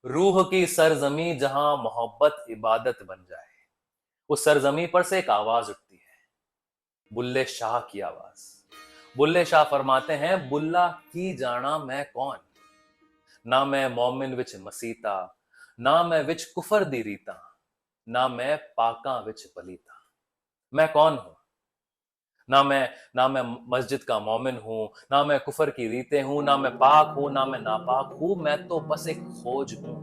रूह की सरजमी जहां मोहब्बत इबादत बन जाए, उस सरजमी पर से एक आवाज उठती है, बुल्ले शाह की आवाज। बुल्ले शाह फरमाते हैं, बुल्ला की जाना मैं कौन, ना मैं मोमिन विच मसीता, ना मैं विच कुफर दी रीता, ना मैं पाका विच पलीता। मैं कौन हूं? ना मैं मस्जिद का मोमिन हूं, ना मैं कुफर की रीतें हूं, ना मैं पाक हूं, ना मैं नापाक हूं। मैं तो बस एक खोज हूं,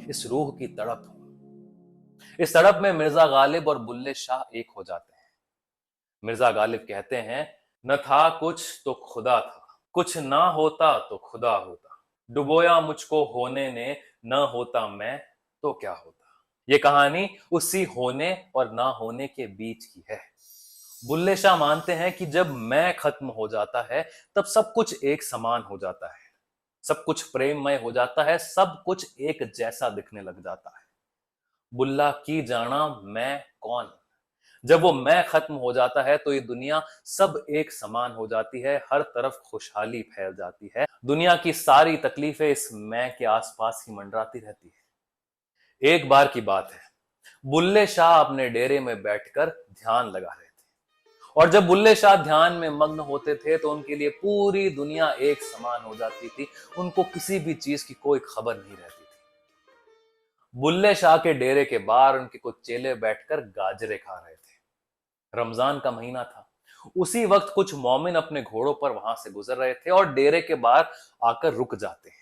इस रूह की तड़प हूं। इस तड़प में मिर्जा गालिब और बुल्ले शाह एक हो जाते हैं। मिर्जा गालिब कहते हैं, न था कुछ तो खुदा था, कुछ ना होता तो खुदा होता, डुबोया मुझको होने ने, न होता मैं तो क्या होता। ये कहानी उसी होने और ना होने के बीच की है। बुल्ले शाह मानते हैं कि जब मैं खत्म हो जाता है, तब सब कुछ एक समान हो जाता है, सब कुछ प्रेममय हो जाता है, सब कुछ एक जैसा दिखने लग जाता है। बुल्ला की जाना मैं कौन। जब वो मैं खत्म हो जाता है तो ये दुनिया सब एक समान हो जाती है, हर तरफ खुशहाली फैल जाती है, दुनिया की सारी तकलीफें इस मैं के आसपास ही मंडराती रहती है। एक बार की बात है, बुल्ले शाह अपने डेरे में बैठकर ध्यान लगा रहे थे, और जब बुल्ले शाह ध्यान में मग्न होते थे तो उनके लिए पूरी दुनिया एक समान हो जाती थी, उनको किसी भी चीज की कोई खबर नहीं रहती थी। बुल्ले शाह के डेरे के बाहर उनके कुछ चेले बैठकर गाजरे खा रहे थे। रमजान का महीना था। उसी वक्त कुछ मोमिन अपने घोड़ों पर वहां से गुजर रहे थे और डेरे के बाहर आकर रुक जाते हैं।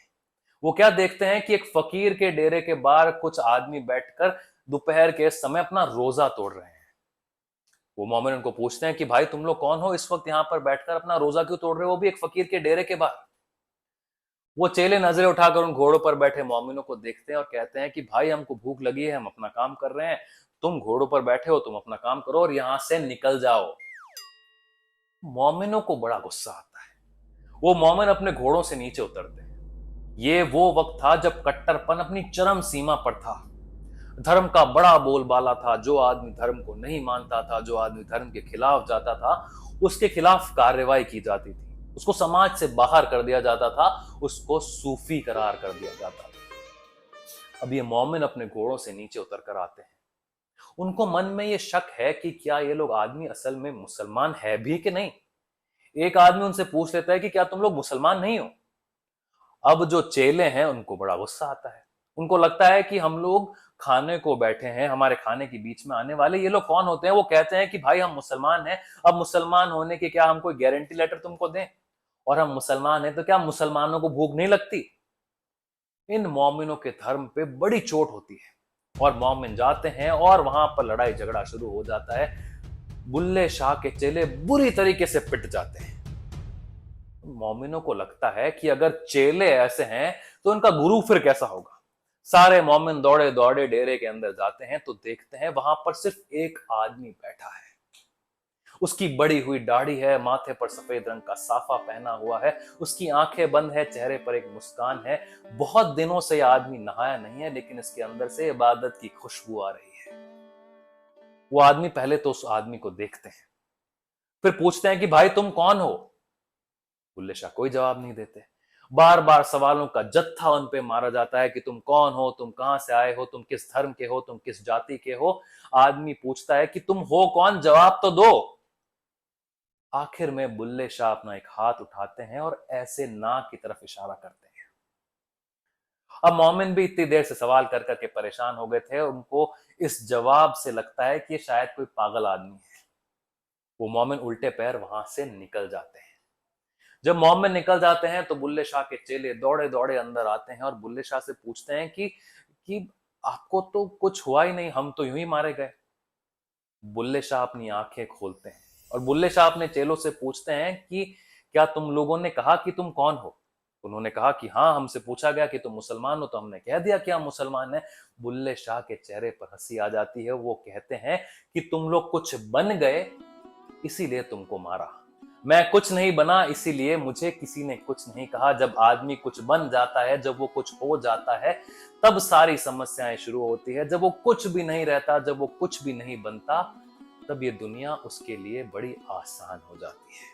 वो क्या देखते हैं कि एक फकीर के डेरे के बाहर कुछ आदमी बैठकर दोपहर के समय अपना रोजा तोड़ रहे हैं। वो मोमिन उनको पूछते हैं कि भाई तुम लोग कौन हो, इस वक्त यहाँ पर बैठकर अपना रोजा क्यों तोड़ रहे हो, वो भी एक फकीर के डेरे के बाहर। वो चेले नजरें उठाकर उन घोड़ों पर बैठे मोमिनों को देखते हैं और कहते हैं कि भाई हमको भूख लगी है, हम अपना काम कर रहे हैं, तुम घोड़ों पर बैठे हो, तुम अपना काम करो और यहां से निकल जाओ। मोमिनों को बड़ा गुस्सा आता है। वो मोमिन अपने घोड़ों से नीचे उतरते हैं। ये वो वक्त था जब कट्टरपन अपनी चरम सीमा पर था। धर्म का बड़ा बोलबाला था। जो आदमी धर्म को नहीं मानता था, जो आदमी धर्म के खिलाफ जाता था, उसके खिलाफ कार्रवाई की जाती थी, उसको समाज से बाहर कर दिया जाता था, उसको सूफी करार कर दिया जाता था। अब ये मोमिन अपने घोड़ों से नीचे उतर कर आते हैं। उनको मन में ये शक है कि क्या ये लोग आदमी असल में मुसलमान है भी कि नहीं। एक आदमी उनसे पूछ लेता है कि क्या तुम लोग मुसलमान नहीं हो। अब जो चेले हैं उनको बड़ा गुस्सा आता है। उनको लगता है कि हम लोग खाने को बैठे हैं, हमारे खाने के बीच में आने वाले ये लोग कौन होते हैं। वो कहते हैं कि भाई हम मुसलमान हैं, अब मुसलमान होने की क्या हम कोई गारंटी लेटर तुमको दें, और हम मुसलमान हैं तो क्या मुसलमानों को भूख नहीं लगती। इन मोमिनों के धर्म पे बड़ी चोट होती है और मोमिन जाते हैं और वहां पर लड़ाई झगड़ा शुरू हो जाता है। बुल्ले शाह के चेले बुरी तरीके से पिट जाते हैं। मोमिनों को लगता है कि अगर चेले ऐसे हैं तो उनका गुरु फिर कैसा होगा। सारे मोमिन दौड़े दौड़े डेरे के अंदर जाते हैं तो देखते हैं वहां पर सिर्फ एक आदमी बैठा है। उसकी बड़ी हुई दाढ़ी है, माथे पर सफेद रंग का साफा पहना हुआ है, उसकी आंखें बंद है, चेहरे पर एक मुस्कान है। बहुत दिनों से यह आदमी नहाया नहीं है, लेकिन इसके अंदर से इबादत की खुशबू आ रही है। वो आदमी पहले तो उस आदमी को देखते हैं, फिर पूछते हैं कि भाई तुम कौन हो। बुल्ले शाह कोई जवाब नहीं देते। बार बार सवालों का जत्था उन पे मारा जाता है कि तुम कौन हो, तुम कहां से आए हो, तुम किस धर्म के हो, तुम किस जाति के हो। आदमी पूछता है कि तुम हो कौन, जवाब तो दो। आखिर में बुल्ले शाह अपना एक हाथ उठाते हैं और ऐसे ना की तरफ इशारा करते हैं। अब मोमिन भी इतनी देर से सवाल कर करके परेशान हो गए थे, उनको इस जवाब से लगता है कि ये शायद कोई पागल आदमी है। वो मोमिन उल्टे पैर वहां से निकल जाते हैं। जब मोमिन निकल जाते हैं तो बुल्ले शाह के चेले दौड़े दौड़े अंदर आते हैं और बुल्ले शाह से पूछते हैं कि आपको तो कुछ हुआ ही नहीं, हम तो यूं ही मारे गए। बुल्ले शाह अपनी आंखें खोलते हैं और बुल्ले शाह अपने चेलों से पूछते हैं कि क्या तुम लोगों ने कहा कि तुम कौन हो। उन्होंने कहा कि हाँ, हमसे पूछा गया कि तुम मुसलमान हो तो हमने कह दिया कि हम मुसलमान हैं। बुल्ले शाह के चेहरे पर हंसी आ जाती है। वो कहते हैं कि तुम लोग कुछ बन गए, इसीलिए तुमको मारा। मैं कुछ नहीं बना, इसीलिए मुझे किसी ने कुछ नहीं कहा। जब आदमी कुछ बन जाता है, जब वो कुछ हो जाता है, तब सारी समस्याएं शुरू होती है। जब वो कुछ भी नहीं रहता, जब वो कुछ भी नहीं बनता, तब ये दुनिया उसके लिए बड़ी आसान हो जाती है।